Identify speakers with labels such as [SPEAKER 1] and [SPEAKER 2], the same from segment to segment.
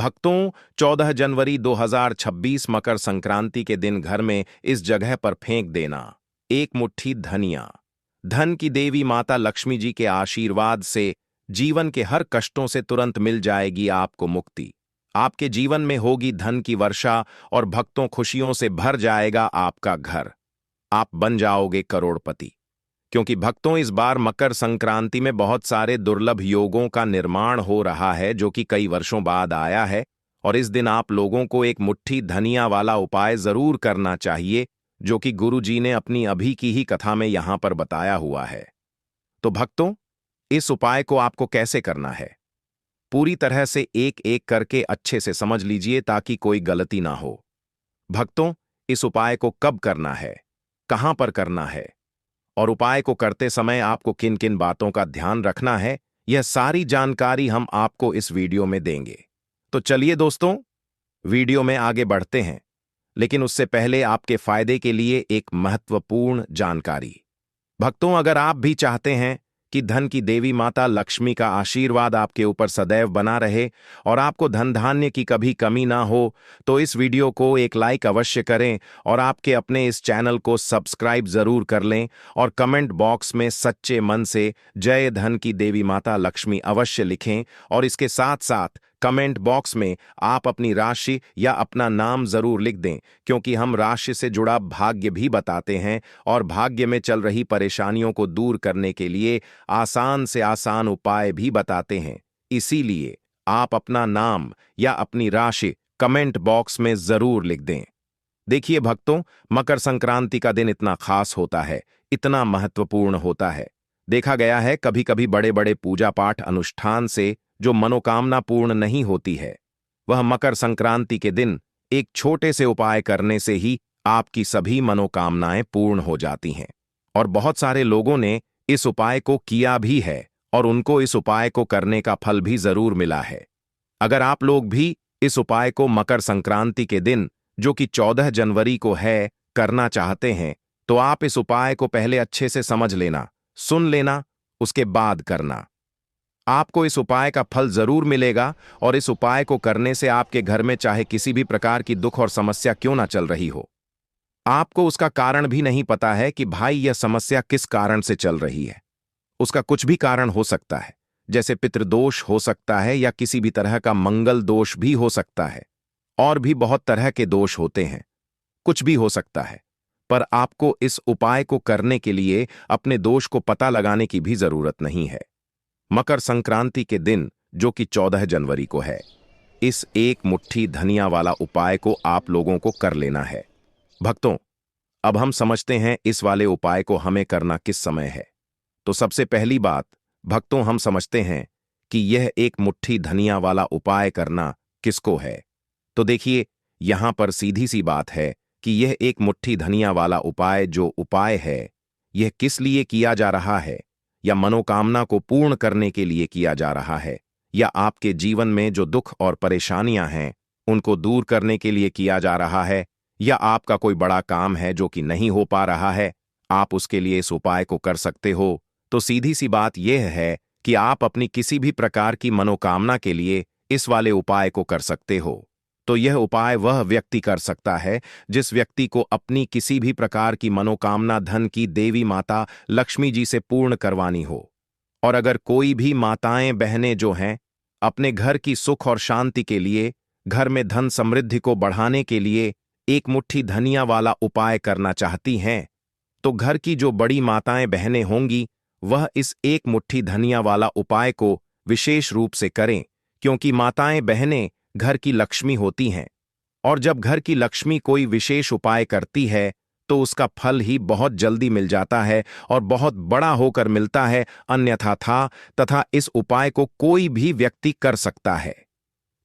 [SPEAKER 1] भक्तों, 14 जनवरी 2026 मकर संक्रांति के दिन घर में इस जगह पर फेंक देना एक मुट्ठी धनिया। धन की देवी माता लक्ष्मी जी के आशीर्वाद से जीवन के हर कष्टों से तुरंत मिल जाएगी आपको मुक्ति। आपके जीवन में होगी धन की वर्षा और भक्तों खुशियों से भर जाएगा आपका घर। आप बन जाओगे करोड़पति। क्योंकि भक्तों, इस बार मकर संक्रांति में बहुत सारे दुर्लभ योगों का निर्माण हो रहा है जो कि कई वर्षों बाद आया है, और इस दिन आप लोगों को एक मुट्ठी धनिया वाला उपाय जरूर करना चाहिए जो कि गुरु जी ने अपनी अभी की ही कथा में यहां पर बताया हुआ है। तो भक्तों, इस उपाय को आपको कैसे करना है, पूरी तरह से एक एक करके अच्छे से समझ लीजिए ताकि कोई गलती ना हो। भक्तों, इस उपाय को कब करना है, कहां पर करना है और उपाय को करते समय आपको किन किन बातों का ध्यान रखना है, यह सारी जानकारी हम आपको इस वीडियो में देंगे। तो चलिए दोस्तों, वीडियो में आगे बढ़ते हैं, लेकिन उससे पहले आपके फायदे के लिए एक महत्वपूर्ण जानकारी। भक्तों, अगर आप भी चाहते हैं कि धन की देवी माता लक्ष्मी का आशीर्वाद आपके ऊपर सदैव बना रहे और आपको धन धान्य की कभी कमी ना हो, तो इस वीडियो को एक लाइक अवश्य करें और आपके अपने इस चैनल को सब्सक्राइब जरूर कर लें और कमेंट बॉक्स में सच्चे मन से जय धन की देवी माता लक्ष्मी अवश्य लिखें। और इसके साथ साथ कमेंट बॉक्स में आप अपनी राशि या अपना नाम जरूर लिख दें, क्योंकि हम राशि से जुड़ा भाग्य भी बताते हैं और भाग्य में चल रही परेशानियों को दूर करने के लिए आसान से आसान उपाय भी बताते हैं। इसीलिए आप अपना नाम या अपनी राशि कमेंट बॉक्स में जरूर लिख दें। देखिए भक्तों, मकर संक्रांति का दिन इतना खास होता है, इतना महत्वपूर्ण होता है। देखा गया है कभी कभी बड़े बड़े पूजा पाठ अनुष्ठान से जो मनोकामना पूर्ण नहीं होती है, वह मकर संक्रांति के दिन एक छोटे से उपाय करने से ही आपकी सभी मनोकामनाएं पूर्ण हो जाती हैं। और बहुत सारे लोगों ने इस उपाय को किया भी है और उनको इस उपाय को करने का फल भी जरूर मिला है। अगर आप लोग भी इस उपाय को मकर संक्रांति के दिन, जो कि 14 जनवरी को है, करना चाहते हैं, तो आप इस उपाय को पहले अच्छे से समझ लेना, सुन लेना, उसके बाद करना। आपको इस उपाय का फल जरूर मिलेगा और इस उपाय को करने से आपके घर में चाहे किसी भी प्रकार की दुख और समस्या क्यों ना चल रही हो, आपको उसका कारण भी नहीं पता है कि भाई यह समस्या किस कारण से चल रही है। उसका कुछ भी कारण हो सकता है, जैसे पितृदोष हो सकता है या किसी भी तरह का मंगल दोष भी हो सकता है, और भी बहुत तरह के दोष होते हैं, कुछ भी हो सकता है। पर आपको इस उपाय को करने के लिए अपने दोष को पता लगाने की भी जरूरत नहीं है। मकर संक्रांति के दिन, जो कि 14 जनवरी को है, इस एक मुट्ठी धनिया वाला उपाय को आप लोगों को कर लेना है। भक्तों, अब हम समझते हैं इस वाले उपाय को हमें करना किस समय है। तो सबसे पहली बात भक्तों, हम समझते हैं कि यह एक मुट्ठी धनिया वाला उपाय करना किसको है। तो देखिए, यहां पर सीधी सी बात है कि यह एक मुट्ठी धनिया वाला उपाय जो उपाय है, यह किस लिए किया जा रहा है, या मनोकामना को पूर्ण करने के लिए किया जा रहा है, या आपके जीवन में जो दुख और परेशानियां हैं उनको दूर करने के लिए किया जा रहा है, या आपका कोई बड़ा काम है जो कि नहीं हो पा रहा है, आप उसके लिए इस उपाय को कर सकते हो। तो सीधी सी बात यह है कि आप अपनी किसी भी प्रकार की मनोकामना के लिए इस वाले उपाय को कर सकते हो। तो यह उपाय वह व्यक्ति कर सकता है जिस व्यक्ति को अपनी किसी भी प्रकार की मनोकामना धन की देवी माता लक्ष्मी जी से पूर्ण करवानी हो। और अगर कोई भी माताएं बहनें जो हैं अपने घर की सुख और शांति के लिए, घर में धन समृद्धि को बढ़ाने के लिए एक मुट्ठी धनिया वाला उपाय करना चाहती हैं, तो घर की जो बड़ी माताएं बहनें होंगी वह इस एक मुट्ठी धनिया वाला उपाय को विशेष रूप से करें, क्योंकि माताएं बहनें घर की लक्ष्मी होती हैं, और जब घर की लक्ष्मी कोई विशेष उपाय करती है तो उसका फल ही बहुत जल्दी मिल जाता है और बहुत बड़ा होकर मिलता है। अन्यथा तथा इस उपाय को कोई भी व्यक्ति कर सकता है,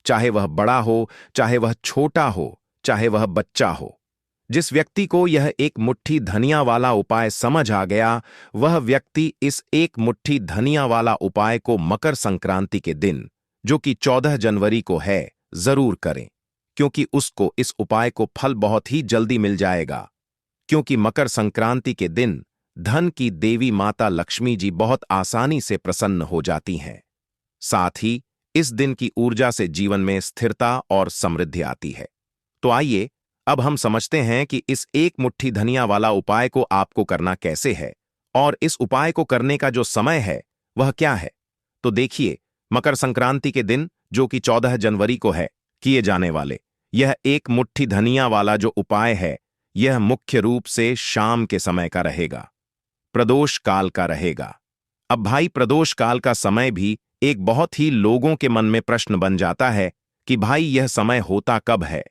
[SPEAKER 1] चाहे वह बड़ा हो, चाहे वह छोटा हो, चाहे वह बच्चा हो। जिस व्यक्ति को यह एक मुट्ठी धनिया वाला उपाय समझ आ गया, वह व्यक्ति इस एक मुट्ठी धनिया वाला उपाय को मकर संक्रांति के दिन, जो कि 14 जनवरी को है, जरूर करें, क्योंकि उसको इस उपाय को फल बहुत ही जल्दी मिल जाएगा। क्योंकि मकर संक्रांति के दिन धन की देवी माता लक्ष्मी जी बहुत आसानी से प्रसन्न हो जाती हैं। साथ ही इस दिन की ऊर्जा से जीवन में स्थिरता और समृद्धि आती है। तो आइए अब हम समझते हैं कि इस एक मुट्ठी धनिया वाला उपाय को आपको करना कैसे है और इस उपाय को करने का जो समय है वह क्या है। तो देखिए, मकर संक्रांति के दिन, जो कि 14 जनवरी को है, किए जाने वाले यह एक मुट्ठी धनिया वाला जो उपाय है, यह मुख्य रूप से शाम के समय का रहेगा, प्रदोष काल का रहेगा। अब भाई, प्रदोष काल का समय भी एक बहुत ही लोगों के मन में प्रश्न बन जाता है कि भाई यह समय होता कब है,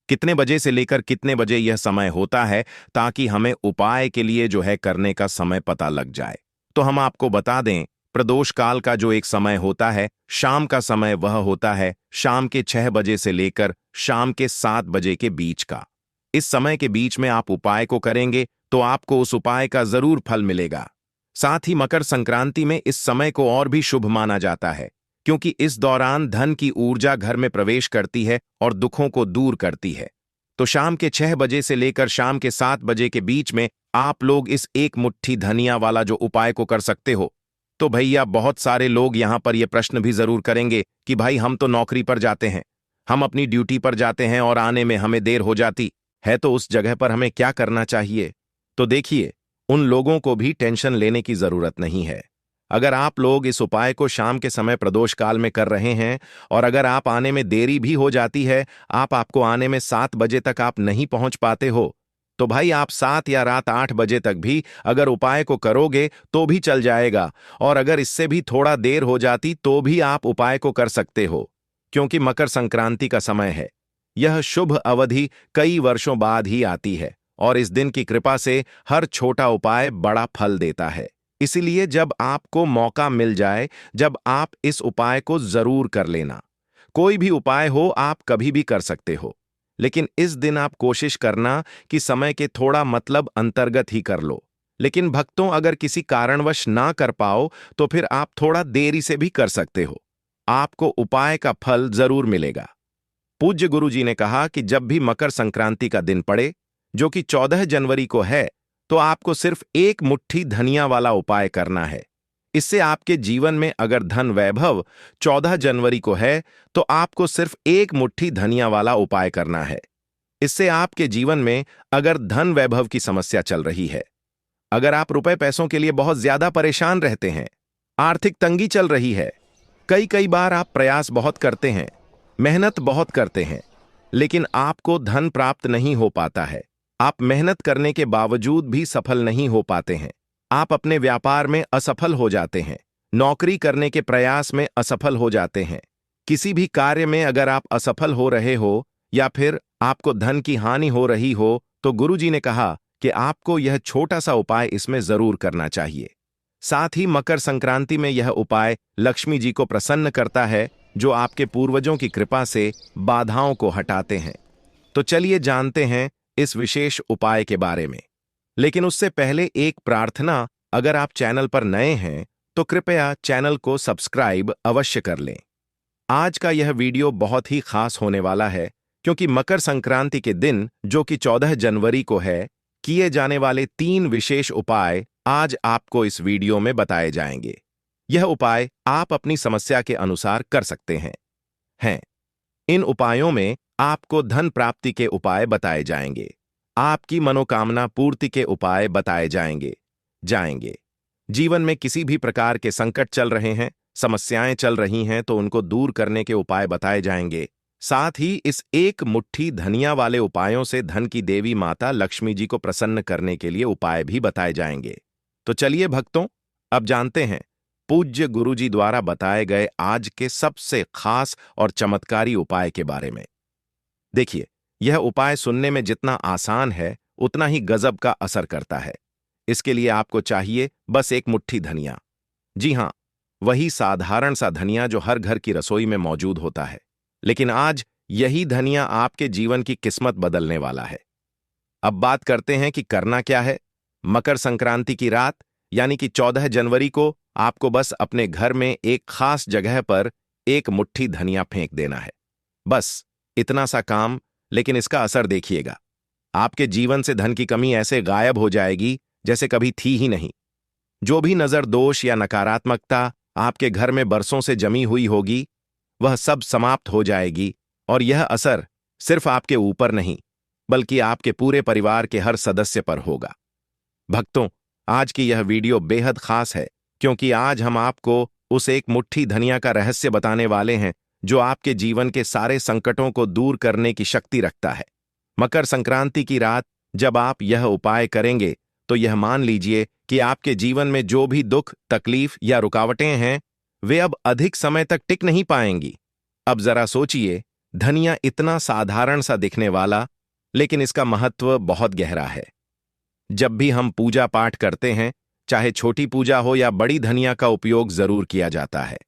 [SPEAKER 1] कितने बजे से लेकर कितने बजे यह समय होता है, ताकि हमें उपाय के लिए जो है करने का समय पता लग जाए। तो हम आपको बता दें, प्रदोष काल का जो एक समय होता है, शाम का समय, वह होता है शाम के 6 बजे से लेकर शाम के 7 बजे के बीच का। इस समय के बीच में आप उपाय को करेंगे तो आपको उस उपाय का जरूर फल मिलेगा। साथ ही मकर संक्रांति में इस समय को और भी शुभ माना जाता है, क्योंकि इस दौरान धन की ऊर्जा घर में प्रवेश करती है और दुखों को दूर करती है। तो शाम के 6 बजे से लेकर शाम के 7 बजे के बीच में आप लोग इस एक मुट्ठी धनिया वाला जो उपाय को कर सकते हो। तो भैया, बहुत सारे लोग यहां पर यह प्रश्न भी जरूर करेंगे कि भाई हम तो नौकरी पर जाते हैं, हम अपनी ड्यूटी पर जाते हैं और आने में हमें देर हो जाती है, तो उस जगह पर हमें क्या करना चाहिए। तो देखिए, उन लोगों को भी टेंशन लेने की जरूरत नहीं है। अगर आप लोग इस उपाय को शाम के समय प्रदोष काल में कर रहे हैं और अगर आप आने में देरी भी हो जाती है, आपको आने में 7 बजे तक आप नहीं पहुंच पाते हो, तो भाई आप 7 या रात 8 बजे तक भी अगर उपाय को करोगे तो भी चल जाएगा। और अगर इससे भी थोड़ा देर हो जाती तो भी आप उपाय को कर सकते हो, क्योंकि मकर संक्रांति का समय है। यह शुभ अवधि कई वर्षों बाद ही आती है और इस दिन की कृपा से हर छोटा उपाय बड़ा फल देता है। इसीलिए जब आपको मौका मिल जाए, जब आप इस उपाय को जरूर कर लेना। कोई भी उपाय हो, आप कभी भी कर सकते हो, लेकिन इस दिन आप कोशिश करना कि समय के थोड़ा मतलब अंतर्गत ही कर लो। लेकिन भक्तों, अगर किसी कारणवश ना कर पाओ तो फिर आप थोड़ा देरी से भी कर सकते हो, आपको उपाय का फल जरूर मिलेगा। पूज्य गुरु जी ने कहा कि जब भी मकर संक्रांति का दिन पड़े, जो कि 14 जनवरी को है, तो आपको सिर्फ एक मुट्ठी धनिया वाला उपाय करना है। इससे आपके जीवन में अगर धन वैभव 14 जनवरी को है, तो आपको सिर्फ एक मुट्ठी धनिया वाला उपाय करना है। इससे आपके जीवन में अगर धन वैभव की समस्या चल रही है, अगर आप रुपए पैसों के लिए बहुत ज्यादा परेशान रहते हैं, आर्थिक तंगी चल रही है, कई कई बार आप प्रयास बहुत करते हैं, मेहनत बहुत करते हैं, लेकिन आपको धन प्राप्त नहीं हो पाता है, आप मेहनत करने के बावजूद भी सफल नहीं हो पाते हैं, आप अपने व्यापार में असफल हो जाते हैं, नौकरी करने के प्रयास में असफल हो जाते हैं, किसी भी कार्य में अगर आप असफल हो रहे हो या फिर आपको धन की हानि हो रही हो, तो गुरुजी ने कहा कि आपको यह छोटा सा उपाय इसमें जरूर करना चाहिए। साथ ही मकर संक्रांति में यह उपाय लक्ष्मी जी को प्रसन्न करता है, जो आपके पूर्वजों की कृपा से बाधाओं को हटाते हैं। तो चलिए जानते हैं इस विशेष उपाय के बारे में। लेकिन उससे पहले एक प्रार्थना, अगर आप चैनल पर नए हैं तो कृपया चैनल को सब्सक्राइब अवश्य कर लें। आज का यह वीडियो बहुत ही खास होने वाला है, क्योंकि मकर संक्रांति के दिन, जो कि 14 जनवरी को है, किए जाने वाले 3 विशेष उपाय आज आपको इस वीडियो में बताए जाएंगे। यह उपाय आप अपनी समस्या के अनुसार कर सकते हैं। इन उपायों में आपको धन प्राप्ति के उपाय बताए जाएंगे, आपकी मनोकामना पूर्ति के उपाय बताए जाएंगे। जीवन में किसी भी प्रकार के संकट चल रहे हैं, समस्याएं चल रही हैं, तो उनको दूर करने के उपाय बताए जाएंगे। साथ ही इस एक मुट्ठी धनिया वाले उपायों से धन की देवी माता लक्ष्मी जी को प्रसन्न करने के लिए उपाय भी बताए जाएंगे। तो चलिए भक्तों, अब जानते हैं पूज्य गुरु जी द्वारा बताए गए आज के सबसे खास और चमत्कारी उपाय के बारे में। देखिए, यह उपाय सुनने में जितना आसान है, उतना ही गजब का असर करता है। इसके लिए आपको चाहिए बस एक मुट्ठी धनिया। जी हां, वही साधारण सा धनिया जो हर घर की रसोई में मौजूद होता है। लेकिन आज यही धनिया आपके जीवन की किस्मत बदलने वाला है। अब बात करते हैं कि करना क्या है। मकर संक्रांति की रात, यानी कि 14 जनवरी को, आपको बस अपने घर में एक खास जगह पर एक मुट्ठी धनिया फेंक देना है। बस इतना सा काम, लेकिन इसका असर देखिएगा। आपके जीवन से धन की कमी ऐसे गायब हो जाएगी जैसे कभी थी ही नहीं। जो भी नजर दोष या नकारात्मकता आपके घर में बरसों से जमी हुई होगी, वह सब समाप्त हो जाएगी और यह असर सिर्फ आपके ऊपर नहीं बल्कि आपके पूरे परिवार के हर सदस्य पर होगा। भक्तों, आज की यह वीडियो बेहद खास है क्योंकि आज हम आपको उस एक मुट्ठी धनिया का रहस्य बताने वाले हैं जो आपके जीवन के सारे संकटों को दूर करने की शक्ति रखता है। मकर संक्रांति की रात जब आप यह उपाय करेंगे तो यह मान लीजिए कि आपके जीवन में जो भी दुख, तकलीफ या रुकावटें हैं वे अब अधिक समय तक टिक नहीं पाएंगी। अब जरा सोचिए, धनिया इतना साधारण सा दिखने वाला, लेकिन इसका महत्व बहुत गहरा है। जब भी हम पूजा पाठ करते हैं, चाहे छोटी पूजा हो या बड़ी, धनिया का उपयोग जरूर किया जाता है।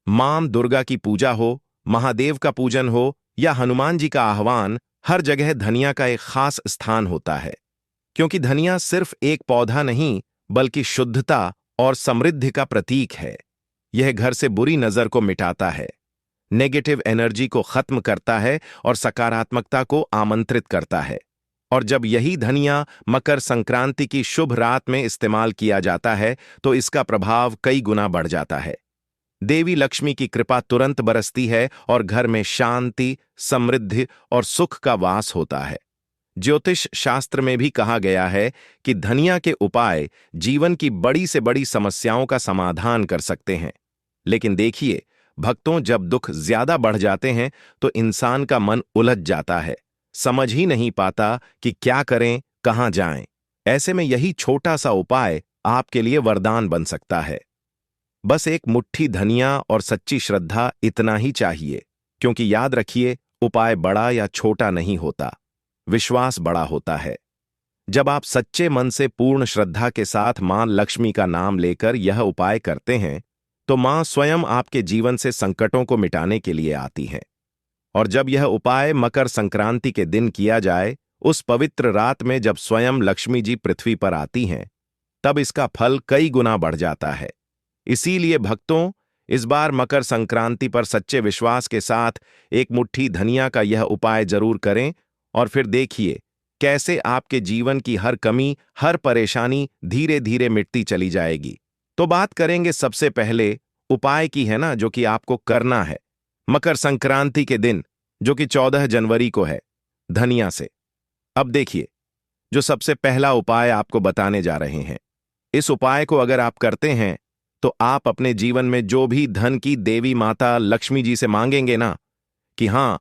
[SPEAKER 1] मां दुर्गा की पूजा हो, महादेव का पूजन हो या हनुमान जी का आह्वान, हर जगह धनिया का एक खास स्थान होता है। क्योंकि धनिया सिर्फ एक पौधा नहीं बल्कि शुद्धता और समृद्धि का प्रतीक है। यह घर से बुरी नजर को मिटाता है, नेगेटिव एनर्जी को खत्म करता है और सकारात्मकता को आमंत्रित करता है। और जब यही धनिया मकर संक्रांति की शुभ रात में इस्तेमाल किया जाता है तो इसका प्रभाव कई गुना बढ़ जाता है। देवी लक्ष्मी की कृपा तुरंत बरसती है और घर में शांति, समृद्धि और सुख का वास होता है। ज्योतिष शास्त्र में भी कहा गया है कि धनिया के उपाय जीवन की बड़ी से बड़ी समस्याओं का समाधान कर सकते हैं। लेकिन देखिए भक्तों, जब दुख ज्यादा बढ़ जाते हैं तो इंसान का मन उलझ जाता है, समझ ही नहीं पाता कि क्या करें, कहां जाएं। ऐसे में यही छोटा सा उपाय आपके लिए वरदान बन सकता है। बस एक मुट्ठी धनिया और सच्ची श्रद्धा, इतना ही चाहिए। क्योंकि याद रखिए, उपाय बड़ा या छोटा नहीं होता, विश्वास बड़ा होता है। जब आप सच्चे मन से पूर्ण श्रद्धा के साथ मां लक्ष्मी का नाम लेकर यह उपाय करते हैं तो मां स्वयं आपके जीवन से संकटों को मिटाने के लिए आती हैं। और जब यह उपाय मकर संक्रांति के दिन किया जाए, उस पवित्र रात में जब स्वयं लक्ष्मी जी पृथ्वी पर आती हैं, तब इसका फल कई गुना बढ़ जाता है। इसीलिए भक्तों, इस बार मकर संक्रांति पर सच्चे विश्वास के साथ एक मुट्ठी धनिया का यह उपाय जरूर करें और फिर देखिए कैसे आपके जीवन की हर कमी, हर परेशानी धीरे धीरे मिटती चली जाएगी। तो बात करेंगे सबसे पहले उपाय की, है ना, जो कि आपको करना है मकर संक्रांति के दिन, जो कि 14 जनवरी को है, धनिया से। अब देखिए, जो सबसे पहला उपाय आपको बताने जा रहे हैं, इस उपाय को अगर आप करते हैं तो आप अपने जीवन में जो भी धन की देवी माता लक्ष्मी जी से मांगेंगे ना कि हां,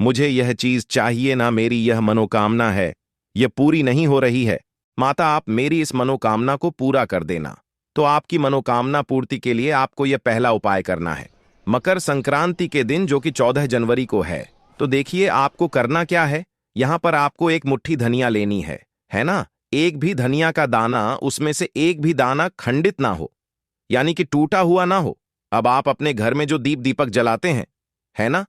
[SPEAKER 1] मुझे यह चीज चाहिए ना, मेरी यह मनोकामना है, यह पूरी नहीं हो रही है, माता आप मेरी इस मनोकामना को पूरा कर देना। तो आपकी मनोकामना पूर्ति के लिए आपको यह पहला उपाय करना है मकर संक्रांति के दिन, जो कि 14 जनवरी को है। तो देखिए आपको करना क्या है। यहां पर आपको एक मुट्ठी धनिया लेनी है ना। एक भी धनिया का दाना, उसमें से एक भी दाना खंडित ना हो, यानी कि टूटा हुआ ना हो। अब आप अपने घर में जो दीपक जलाते हैं, है ना,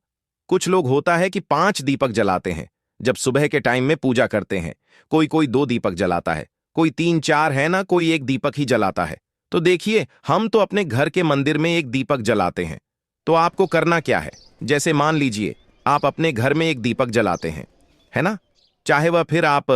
[SPEAKER 1] कुछ लोग होता है कि 5 दीपक जलाते हैं जब सुबह के टाइम में पूजा करते हैं। कोई 2 दीपक जलाता है, कोई 3-4, है ना, कोई 1 दीपक ही जलाता है। तो देखिए, हम तो अपने घर के मंदिर में 1 दीपक जलाते हैं। तो आपको करना क्या है, जैसे मान लीजिए आप अपने घर में 1 दीपक जलाते हैं, है ना, चाहे वह फिर आप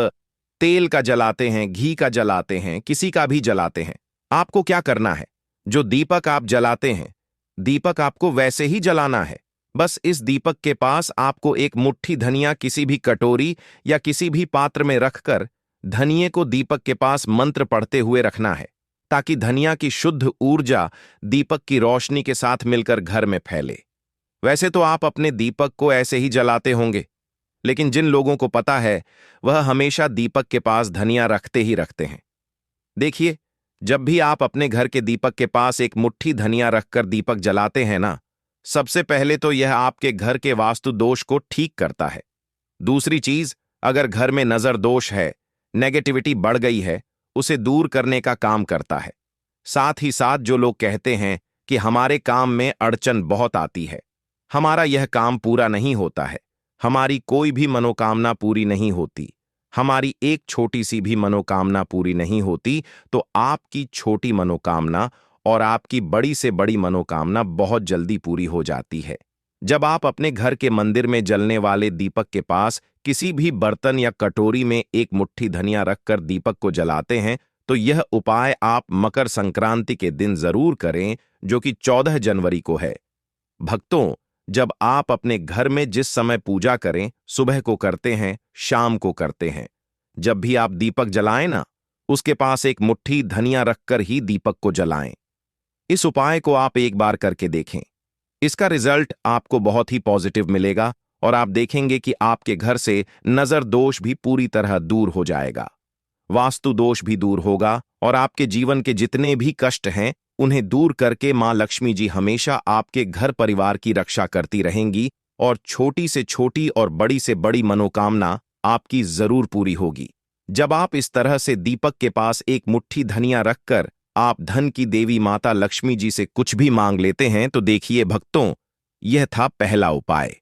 [SPEAKER 1] तेल का जलाते हैं, घी का जलाते हैं, किसी का भी जलाते हैं। आपको क्या करना है, जो दीपक आप जलाते हैं, दीपक आपको वैसे ही जलाना है। बस इस दीपक के पास आपको एक मुट्ठी धनिया किसी भी कटोरी या किसी भी पात्र में रखकर धनिये को दीपक के पास मंत्र पढ़ते हुए रखना है, ताकि धनिया की शुद्ध ऊर्जा दीपक की रोशनी के साथ मिलकर घर में फैले। वैसे तो आप अपने दीपक को ऐसे ही जलाते होंगे, लेकिन जिन लोगों को पता है वह हमेशा दीपक के पास धनिया रखते ही रखते हैं। देखिए, जब भी आप अपने घर के दीपक के पास एक मुट्ठी धनिया रखकर दीपक जलाते हैं ना, सबसे पहले तो यह आपके घर के वास्तु दोष को ठीक करता है। दूसरी चीज, अगर घर में नजर दोष है, नेगेटिविटी बढ़ गई है, उसे दूर करने का काम करता है। साथ ही साथ जो लोग कहते हैं कि हमारे काम में अड़चन बहुत आती है, हमारा यह काम पूरा नहीं होता है, हमारी कोई भी मनोकामना पूरी नहीं होती, हमारी एक छोटी सी भी मनोकामना पूरी नहीं होती, तो आपकी छोटी मनोकामना और आपकी बड़ी से बड़ी मनोकामना बहुत जल्दी पूरी हो जाती है। जब आप अपने घर के मंदिर में जलने वाले दीपक के पास किसी भी बर्तन या कटोरी में एक मुट्ठी धनिया रखकर दीपक को जलाते हैं, तो यह उपाय आप मकर संक्रांति के दिन जरूर करें, जो कि 14 जनवरी को है। भक्तों, जब आप अपने घर में जिस समय पूजा करें, सुबह को करते हैं, शाम को करते हैं, जब भी आप दीपक जलाएं ना, उसके पास एक मुट्ठी धनिया रखकर ही दीपक को जलाएं। इस उपाय को आप एक बार करके देखें। इसका रिजल्ट आपको बहुत ही पॉजिटिव मिलेगा और आप देखेंगे कि आपके घर से नजर दोष भी पूरी तरह दूर हो जाएगा, वास्तु दोष भी दूर होगा और आपके जीवन के जितने भी कष्ट हैं उन्हें दूर करके मां लक्ष्मी जी हमेशा आपके घर परिवार की रक्षा करती रहेंगी और छोटी से छोटी और बड़ी से बड़ी मनोकामना आपकी जरूर पूरी होगी। जब आप इस तरह से दीपक के पास एक मुट्ठी धनिया रखकर आप धन की देवी माता लक्ष्मी जी से कुछ भी मांग लेते हैं तो देखिए भक्तों, यह था पहला उपाय।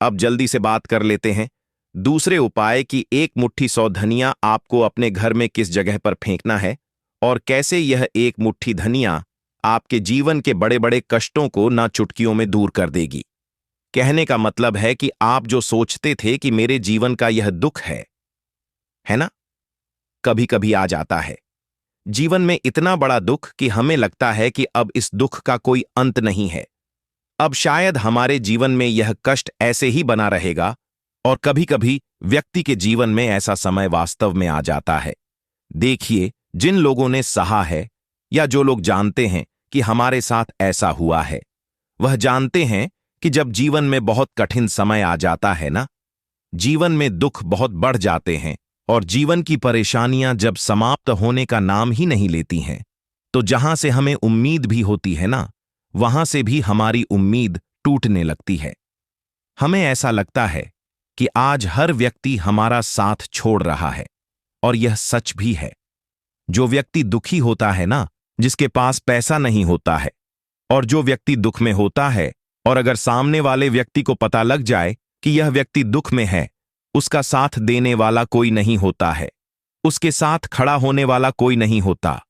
[SPEAKER 1] अब जल्दी से बात कर लेते हैं दूसरे उपाय की। एक मुट्ठी 100 धनिया आपको अपने घर में किस जगह पर फेंकना है और कैसे यह एक मुट्ठी धनिया आपके जीवन के बड़े बड़े कष्टों को ना चुटकियों में दूर कर देगी। कहने का मतलब है कि आप जो सोचते थे कि मेरे जीवन का यह दुख है ना, कभी कभी आ जाता है जीवन में इतना बड़ा दुख कि हमें लगता है कि अब इस दुख का कोई अंत नहीं है, अब शायद हमारे जीवन में यह कष्ट ऐसे ही बना रहेगा। और कभी कभी व्यक्ति के जीवन में ऐसा समय वास्तव में आ जाता है। देखिए, जिन लोगों ने सहा है या जो लोग जानते हैं कि हमारे साथ ऐसा हुआ है, वह जानते हैं कि जब जीवन में बहुत कठिन समय आ जाता है ना, जीवन में दुख बहुत बढ़ जाते हैं और जीवन की परेशानियां जब समाप्त होने का नाम ही नहीं लेती हैं, तो जहां से हमें उम्मीद भी होती है ना, वहां से भी हमारी उम्मीद टूटने लगती है। हमें ऐसा लगता है कि आज हर व्यक्ति हमारा साथ छोड़ रहा है और यह सच भी है। जो व्यक्ति दुखी होता है ना, जिसके पास पैसा नहीं होता है, और जो व्यक्ति दुख में होता है और अगर सामने वाले व्यक्ति को पता लग जाए कि यह व्यक्ति दुख में है, उसका साथ देने वाला कोई नहीं होता है, उसके साथ खड़ा होने वाला कोई नहीं होता।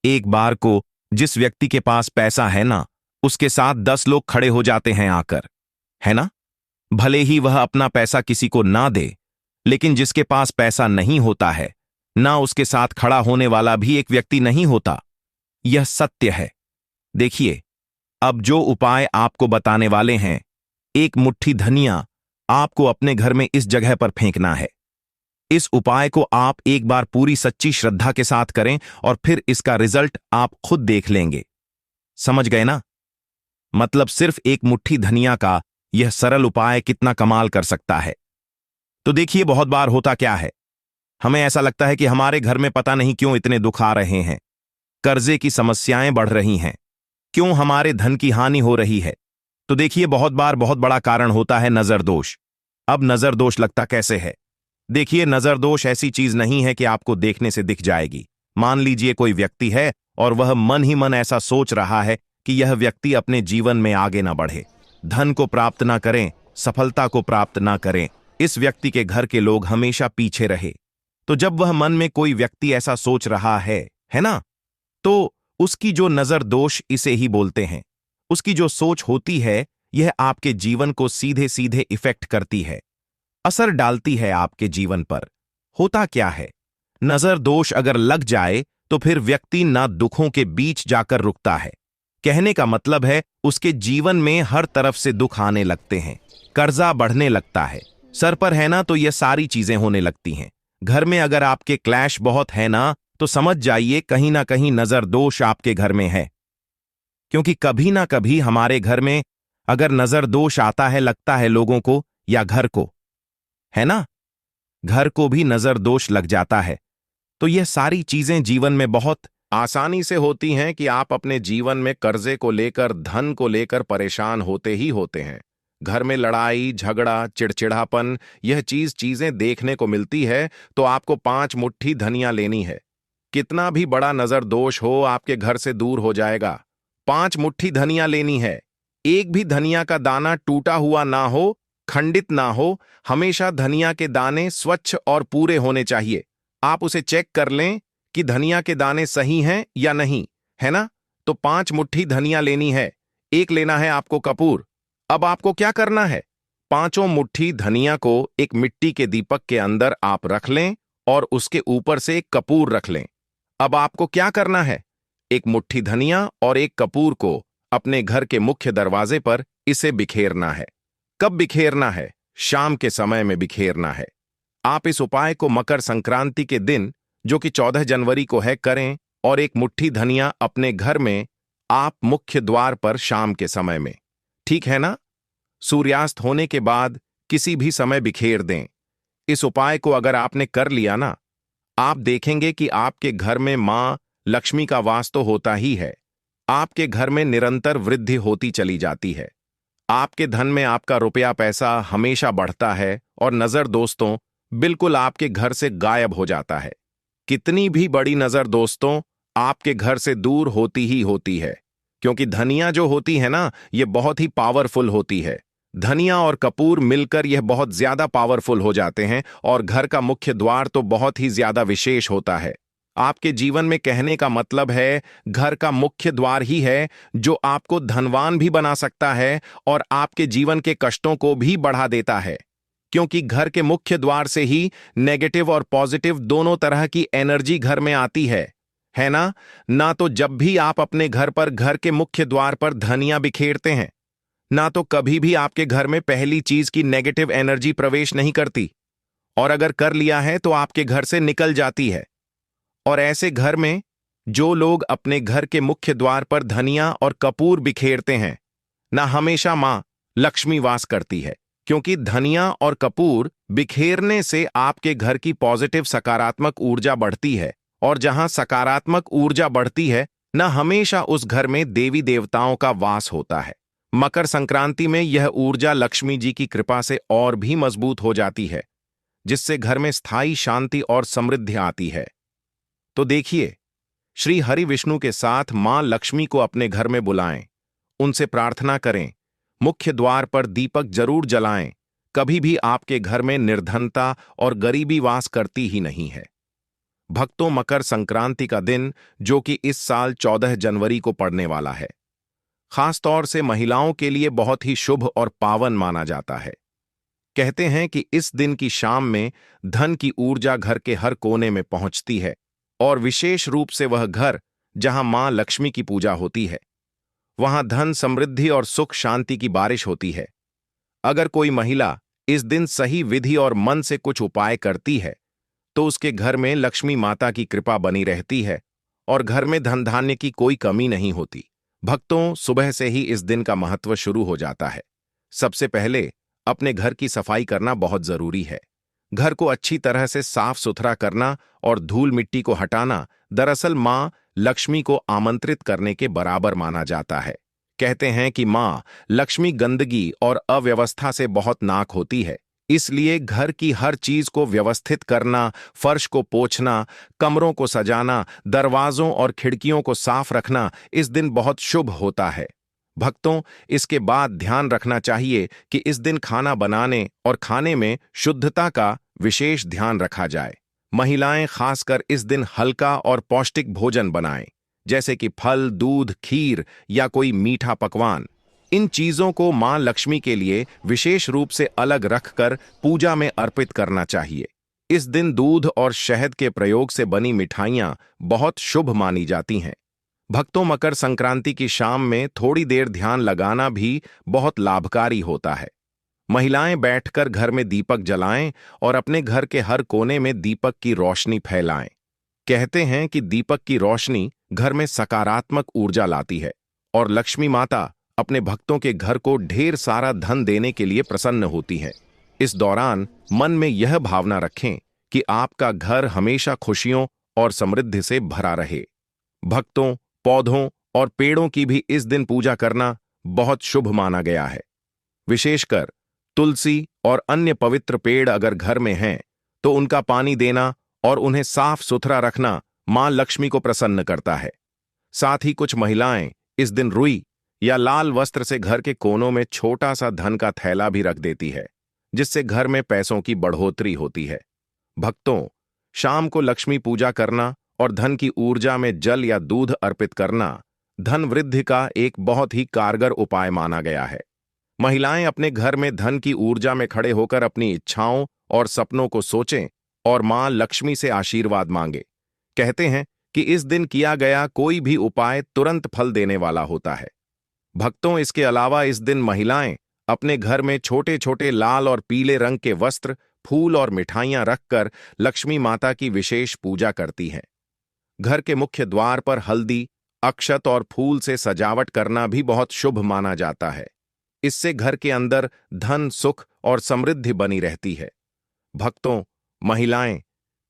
[SPEAKER 1] एक बार को जिस व्यक्ति के पास पैसा है ना, उसके साथ 10 लोग खड़े हो जाते हैं आकर, है ना। भले ही वह अपना पैसा किसी को ना दे, लेकिन जिसके पास पैसा नहीं होता है ना, उसके साथ खड़ा होने वाला भी एक व्यक्ति नहीं होता। यह सत्य है। देखिए, अब जो उपाय आपको बताने वाले हैं, एक मुट्ठी धनिया आपको अपने घर में इस जगह पर फेंकना है। इस उपाय को आप एक बार पूरी सच्ची श्रद्धा के साथ करें और फिर इसका रिजल्ट आप खुद देख लेंगे। समझ गए ना? मतलब सिर्फ एक मुट्ठी धनिया का यह सरल उपाय कितना कमाल कर सकता है। तो देखिए, बहुत बार होता क्या है, हमें ऐसा लगता है कि हमारे घर में पता नहीं क्यों इतने दुख आ रहे हैं, कर्जे की समस्याएं बढ़ रही हैं, क्यों हमारे धन की हानि हो रही है। तो देखिए, बहुत बार बहुत बड़ा कारण होता है नजर दोष। अब नजर दोष लगता कैसे है? देखिए, नजर दोष ऐसी चीज नहीं है कि आपको देखने से दिख जाएगी। मान लीजिए कोई व्यक्ति है और वह मन ही मन ऐसा सोच रहा है कि यह व्यक्ति अपने जीवन में आगे ना बढ़े, धन को प्राप्त ना करें, सफलता को प्राप्त ना करें, इस व्यक्ति के घर के लोग हमेशा पीछे रहे। तो जब वह मन में कोई व्यक्ति ऐसा सोच रहा है ना, तो उसकी जो नजर दोष इसे ही बोलते हैं, उसकी जो सोच होती है, यह आपके जीवन को सीधे सीधे इफेक्ट करती है, असर डालती है आपके जीवन पर। होता क्या है, नजर दोष अगर लग जाए तो फिर व्यक्ति ना दुखों के बीच जाकर रुकता है। कहने का मतलब है उसके जीवन में हर तरफ से दुख आने लगते हैं, कर्जा बढ़ने लगता है, सर पर है ना तो यह सारी चीजें होने लगती हैं। घर में अगर आपके क्लैश बहुत है ना, तो समझ जाइए कहीं ना कहीं नजर दोष आपके घर में है। क्योंकि कभी ना कभी हमारे घर में अगर नजर दोष आता है, लगता है लोगों को या घर को, है ना, घर को भी नजर दोष लग जाता है। तो यह सारी चीजें जीवन में बहुत आसानी से होती हैं कि आप अपने जीवन में कर्जे को लेकर, धन को लेकर परेशान होते ही होते हैं। घर में लड़ाई झगड़ा, चिड़चिड़ापन, यह चीजें देखने को मिलती है। तो आपको 5 मुट्ठी धनिया लेनी है। कितना भी बड़ा नजर दोष हो, आपके घर से दूर हो जाएगा। 5 मुट्ठी धनिया लेनी है। एक भी धनिया का दाना टूटा हुआ ना हो, खंडित ना हो, हमेशा धनिया के दाने स्वच्छ और पूरे होने चाहिए। आप उसे चेक कर लें कि धनिया के दाने सही हैं या नहीं, है ना। तो 5 मुट्ठी धनिया लेनी है। एक लेना है आपको कपूर। अब आपको क्या करना है, 5 मुट्ठी धनिया को एक मिट्टी के दीपक के अंदर आप रख लें और उसके ऊपर से एक कपूर रख लें। अब आपको क्या करना है, एक मुट्ठी धनिया और एक कपूर को अपने घर के मुख्य दरवाजे पर इसे बिखेरना है। कब बिखेरना है? शाम के समय में बिखेरना है। आप इस उपाय को मकर संक्रांति के दिन, जो कि 14 जनवरी को है, करें और एक मुट्ठी धनिया अपने घर में आप मुख्य द्वार पर शाम के समय में, ठीक है ना, सूर्यास्त होने के बाद किसी भी समय बिखेर दें। इस उपाय को अगर आपने कर लिया ना, आप देखेंगे कि आपके घर में मां लक्ष्मी का वास तो होता ही है, आपके घर में निरंतर वृद्धि होती चली जाती है। आपके धन में आपका रुपया पैसा हमेशा बढ़ता है और नजर दोस्तों बिल्कुल आपके घर से गायब हो जाता है। कितनी भी बड़ी नजर दोस्तों आपके घर से दूर होती ही होती है, क्योंकि धनिया जो होती है ना, ये बहुत ही पावरफुल होती है। धनिया और कपूर मिलकर यह बहुत ज्यादा पावरफुल हो जाते हैं और घर का मुख्य द्वार तो बहुत ही ज्यादा विशेष होता है। आपके जीवन में कहने का मतलब है घर का मुख्य द्वार ही है जो आपको धनवान भी बना सकता है और आपके जीवन के कष्टों को भी बढ़ा देता है, क्योंकि घर के मुख्य द्वार से ही नेगेटिव और पॉजिटिव दोनों तरह की एनर्जी घर में आती है ना। ना तो जब भी आप अपने घर पर घर के मुख्य द्वार पर धनिया बिखेरते हैं, ना तो कभी भी आपके घर में पहली चीज की नेगेटिव एनर्जी प्रवेश नहीं करती, और अगर कर लिया है तो आपके घर से निकल जाती है। और ऐसे घर में जो लोग अपने घर के मुख्य द्वार पर धनिया और कपूर बिखेरते हैं ना, हमेशा मां लक्ष्मी वास करती है, क्योंकि धनिया और कपूर बिखेरने से आपके घर की पॉजिटिव सकारात्मक ऊर्जा बढ़ती है, और जहां सकारात्मक ऊर्जा बढ़ती है ना, हमेशा उस घर में देवी देवताओं का वास होता है। मकर संक्रांति में यह ऊर्जा लक्ष्मी जी की कृपा से और भी मजबूत हो जाती है, जिससे घर में स्थायी शांति और समृद्धि आती है। तो देखिए, श्री हरि विष्णु के साथ मां लक्ष्मी को अपने घर में बुलाएं, उनसे प्रार्थना करें, मुख्य द्वार पर दीपक जरूर जलाएं। कभी भी आपके घर में निर्धनता और गरीबी वास करती ही नहीं है। भक्तों, मकर संक्रांति का दिन, जो कि इस साल 14 जनवरी को पड़ने वाला है, खासतौर से महिलाओं के लिए बहुत ही शुभ और पावन माना जाता है। कहते हैं कि इस दिन की शाम में धन की ऊर्जा घर के हर कोने में पहुंचती है, और विशेष रूप से वह घर जहां मां लक्ष्मी की पूजा होती है, वहां धन, समृद्धि और सुख शांति की बारिश होती है। अगर कोई महिला इस दिन सही विधि और मन से कुछ उपाय करती है, तो उसके घर में लक्ष्मी माता की कृपा बनी रहती है और घर में धन धान्य की कोई कमी नहीं होती। भक्तों, सुबह से ही इस दिन का महत्व शुरू हो जाता है। सबसे पहले अपने घर की सफाई करना बहुत जरूरी है। घर को अच्छी तरह से साफ सुथरा करना और धूल मिट्टी को हटाना दरअसल मां लक्ष्मी को आमंत्रित करने के बराबर माना जाता है। कहते हैं कि मां लक्ष्मी गंदगी और अव्यवस्था से बहुत नाक होती है, इसलिए घर की हर चीज को व्यवस्थित करना, फर्श को पोंछना, कमरों को सजाना, दरवाजों और खिड़कियों को साफ रखना इस दिन बहुत शुभ होता है। भक्तों, इसके बाद ध्यान रखना चाहिए कि इस दिन खाना बनाने और खाने में शुद्धता का विशेष ध्यान रखा जाए। महिलाएं खासकर इस दिन हल्का और पौष्टिक भोजन बनाएं, जैसे कि फल, दूध, खीर या कोई मीठा पकवान। इन चीजों को मां लक्ष्मी के लिए विशेष रूप से अलग रखकर पूजा में अर्पित करना चाहिए। इस दिन दूध और शहद के प्रयोग से बनी मिठाइयां बहुत शुभ मानी जाती हैं। भक्तों, मकर संक्रांति की शाम में थोड़ी देर ध्यान लगाना भी बहुत लाभकारी होता है। महिलाएं बैठकर घर में दीपक जलाएं और अपने घर के हर कोने में दीपक की रोशनी फैलाएं। कहते हैं कि दीपक की रोशनी घर में सकारात्मक ऊर्जा लाती है और लक्ष्मी माता अपने भक्तों के घर को ढेर सारा धन देने के लिए प्रसन्न होती है। इस दौरान मन में यह भावना रखें कि आपका घर हमेशा खुशियों और समृद्धि से भरा रहे। भक्तों, पौधों और पेड़ों की भी इस दिन पूजा करना बहुत शुभ माना गया है। विशेषकर तुलसी और अन्य पवित्र पेड़ अगर घर में हैं, तो उनका पानी देना और उन्हें साफ सुथरा रखना मां लक्ष्मी को प्रसन्न करता है। साथ ही कुछ महिलाएं इस दिन रुई या लाल वस्त्र से घर के कोनों में छोटा सा धन का थैला भी रख देती है, जिससे घर में पैसों की बढ़ोतरी होती है। भक्तों, शाम को लक्ष्मी पूजा करना और धन की ऊर्जा में जल या दूध अर्पित करना धन वृद्धि का एक बहुत ही कारगर उपाय माना गया है। महिलाएं अपने घर में धन की ऊर्जा में खड़े होकर अपनी इच्छाओं और सपनों को सोचें और मां लक्ष्मी से आशीर्वाद मांगे। कहते हैं कि इस दिन किया गया कोई भी उपाय तुरंत फल देने वाला होता है। भक्तों, इसके अलावा इस दिन महिलाएं अपने घर में छोटे छोटे लाल और पीले रंग के वस्त्र, फूल और मिठाइयां रखकर लक्ष्मी माता की विशेष पूजा करती हैं। घर के मुख्य द्वार पर हल्दी, अक्षत और फूल से सजावट करना भी बहुत शुभ माना जाता है। इससे घर के अंदर धन, सुख और समृद्धि बनी रहती है। भक्तों, महिलाएं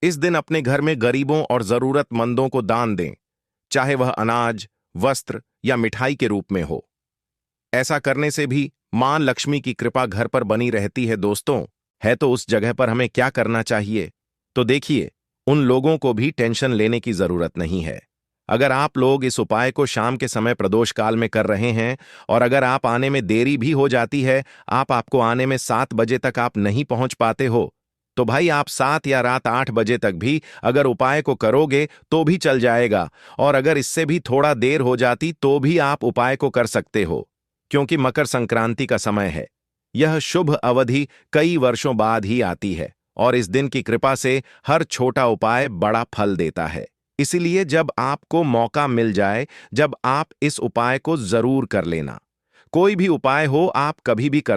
[SPEAKER 1] इस दिन अपने घर में गरीबों और जरूरतमंदों को दान दें, चाहे वह अनाज, वस्त्र या मिठाई के रूप में हो। ऐसा करने से भी मां लक्ष्मी की कृपा घर पर बनी रहती है। दोस्तों, है तो उस जगह पर हमें क्या करना चाहिए? तो देखिए, उन लोगों को भी टेंशन लेने की जरूरत नहीं है। अगर आप लोग इस उपाय को शाम के समय प्रदोष काल में कर रहे हैं और अगर आप आने में देरी भी हो जाती है, आपको आने में 7 बजे तक आप नहीं पहुंच पाते हो, तो भाई आप 7 या रात 8 बजे तक भी अगर उपाय को करोगे तो भी चल जाएगा। और अगर इससे भी थोड़ा देर हो जाती तो भी आप उपाय को कर सकते हो, क्योंकि मकर संक्रांति का समय है। यह शुभ अवधि कई वर्षों बाद ही आती है और इस दिन की कृपा से हर छोटा उपाय बड़ा फल देता है। इसलिए जब आपको मौका मिल जाए, जब आप इस उपाय को जरूर कर लेना। कोई भी उपाय हो, आप कभी भी कर